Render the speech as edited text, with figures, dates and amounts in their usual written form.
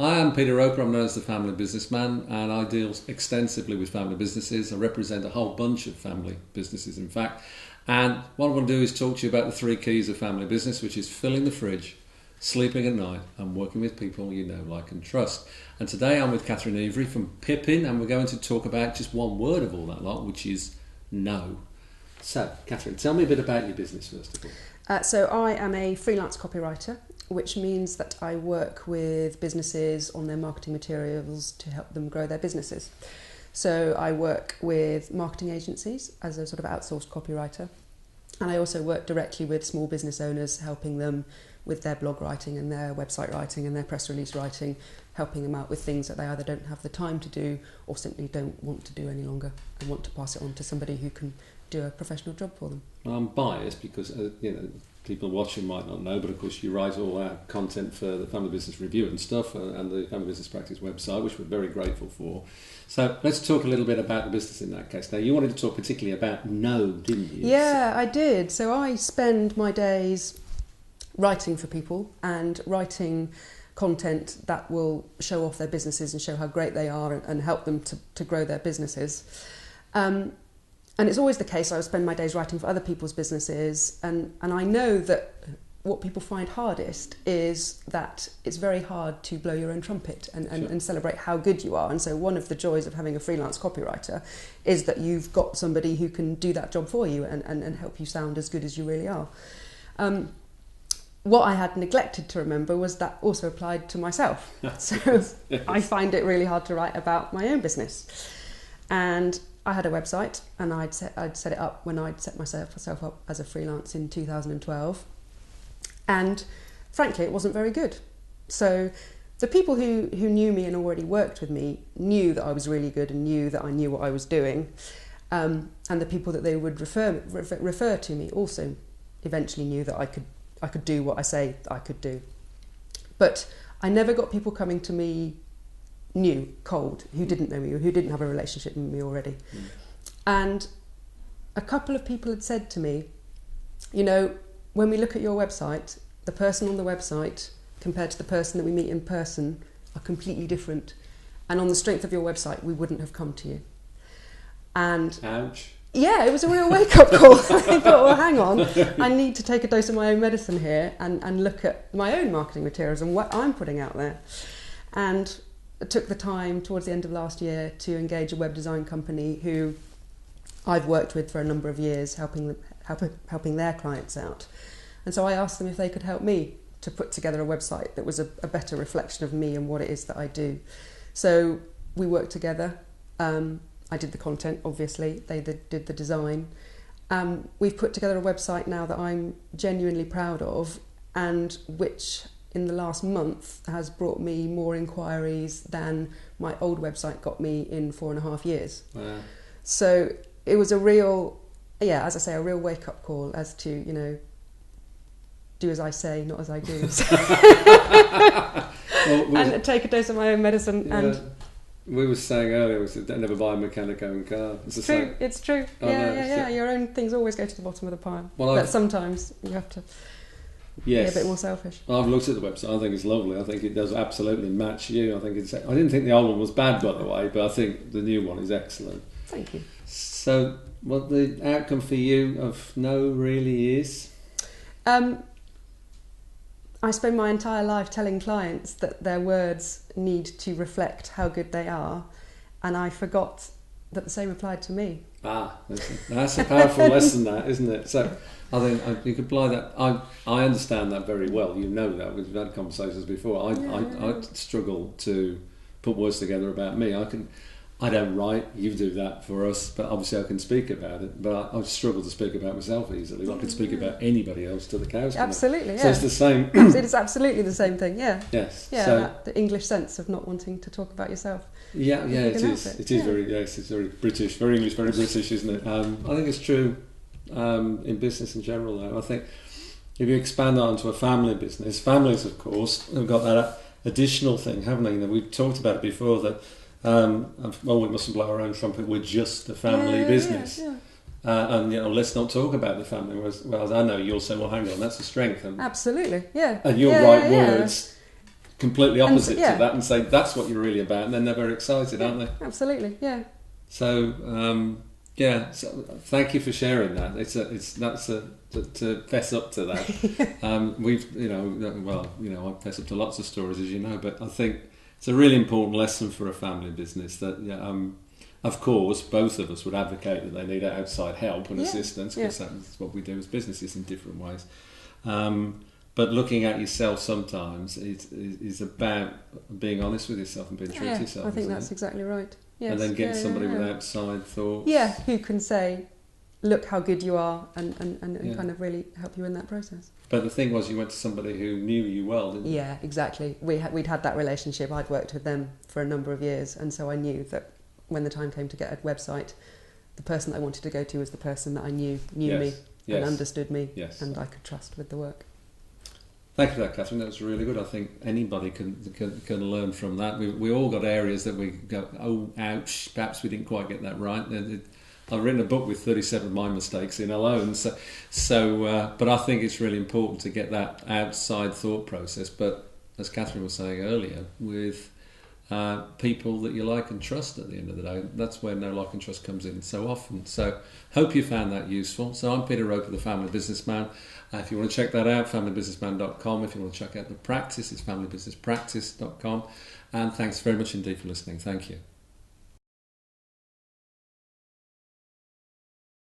I am Peter Roker, I'm known as the Family Businessman, and I deal extensively with family businesses. I represent a whole bunch of family businesses, in fact. And what I want to do is talk to you about the 3 keys of family business, which is filling the fridge, sleeping at night, and working with people you know, like and trust. And today I'm with Catherine Every from Pippin, and we're going to talk about just one word of all that lot, which is no. So, Catherine, tell me a bit about your business first of all. So I am a freelance copywriter, which means that I work with businesses on their marketing materials to help them grow their businesses. So I work with marketing agencies as a sort of outsourced copywriter, and I also work directly with small business owners, helping them with their blog writing and their website writing and their press release writing, helping them out with things that they either don't have the time to do or simply don't want to do any longer and want to pass it on to somebody who can do a professional job for them. Well, I'm biased because people watching might not know, but of course you write all our content for the Family Business Review and stuff, and the Family Business Practice website, which we're very grateful for. So let's talk a little bit about the business in that case. Now, you wanted to talk particularly about no, didn't you? Yeah, I did. So I spend my days writing for people and writing content that will show off their businesses and show how great they are and help them to grow their businesses. And it's always the case, I would spend my days writing for other people's businesses, and I know that what people find hardest is that it's very hard to blow your own trumpet and celebrate how good you are. And so one of the joys of having a freelance copywriter is that you've got somebody who can do that job for you and help you sound as good as you really are. What I had neglected to remember was that also applied to myself. So Yes. I find it really hard to write about my own business. And I had a website, and I'd set it up when I'd set myself up as a freelance in 2012. And frankly, it wasn't very good. So the people who knew me and already worked with me knew that I was really good and knew that I knew what I was doing. And the people that they would refer to me also eventually knew that I could do what I say I could do. But I never got people coming to me new, cold, who didn't know me, or who didn't have a relationship with me already. And a couple of people had said to me, you know, when we look at your website, the person on the website compared to the person that we meet in person are completely different. And on the strength of your website, we wouldn't have come to you. And Ouch. yeah, it was a real wake-up call. I thought, well, hang on, I need to take a dose of my own medicine here and look at my own marketing materials and what I'm putting out there. And I took the time towards the end of last year to engage a web design company who I've worked with for a number of years, helping their clients out. And so I asked them if they could help me to put together a website that was a better reflection of me and what it is that I do. So we worked together. I did the content, obviously. They did the design. We've put together a website now that I'm genuinely proud of, and which in the last month has brought me more inquiries than my old website got me in 4.5 years. Wow. So it was a real, as I say, a real wake-up call as to, you know, do as I say, not as I do. And take a dose of my own medicine. Yeah. And we were saying earlier, don't never buy a mechanic own car. It's the true, same. it's true. Yeah. Your own things always go to the bottom of the pile. Well, but sometimes you have to be a bit more selfish. I've looked at the website. I think it's lovely. I think it does absolutely match you. I didn't think the old one was bad, by the way, but I think the new one is excellent. Thank you. So, what the outcome for you of no really is? I spend my entire life telling clients that their words need to reflect how good they are, and I forgot that the same applied to me. That's a powerful lesson, that, isn't it? So I think you could apply that. I understand that very well. You know that. We've had conversations before. I struggle to put words together about me. I don't write, you do that for us, but obviously I can speak about it. But I struggle to speak about myself easily. I can speak about anybody else to the cows. Absolutely, yeah. So it's the same. It is absolutely the same thing, yeah. Yes. Yeah, So, the English sense of not wanting to talk about yourself. Yeah, it is. It is very, it's very British, very English, very British, isn't it? I think it's true in business in general, though. I think if you expand that onto a family business, families, of course, have got that additional thing, haven't they? You know, we've talked about it before that, we mustn't blow our own trumpet, we're just a family business. Yeah. And let's not talk about the family. Whereas I know you'll say, well, hang on, that's a strength. And, Absolutely, yeah. And you'll write words completely opposite yeah. to that and say that's what you're really about, and then they're very excited, aren't they? Absolutely, yeah. So so thank you for sharing that. To fess up to that. I fess up to lots of stories, as you know, but I think it's a really important lesson for a family business that, of course, both of us would advocate that they need outside help and assistance, because that's what we do as businesses in different ways. But looking at yourself sometimes is about being honest with yourself and being true to yourself. I think that's exactly right. Yes. And then getting somebody with outside thoughts. Yeah, who can say, look how good you are, and kind of really help you in that process. But the thing was, you went to somebody who knew you well, didn't you? Yeah, exactly. We'd had that relationship. I'd worked with them for a number of years, and so I knew that when the time came to get a website, the person that I wanted to go to was the person that I knew me and understood me, and I could trust with the work. Thank you for that, Catherine. That was really good. I think anybody can learn from that. We all got areas that we go, oh, ouch, perhaps we didn't quite get that right. I've written a book with 37 of my mistakes in alone. But I think it's really important to get that outside thought process. But as Catherine was saying earlier, with people that you like and trust at the end of the day, that's where know, like and trust comes in so often. So hope you found that useful. So I'm Peter Roper, the Family Businessman. If you want to check that out, familybusinessman.com. If you want to check out the practice, it's familybusinesspractice.com. And thanks very much indeed for listening. Thank you.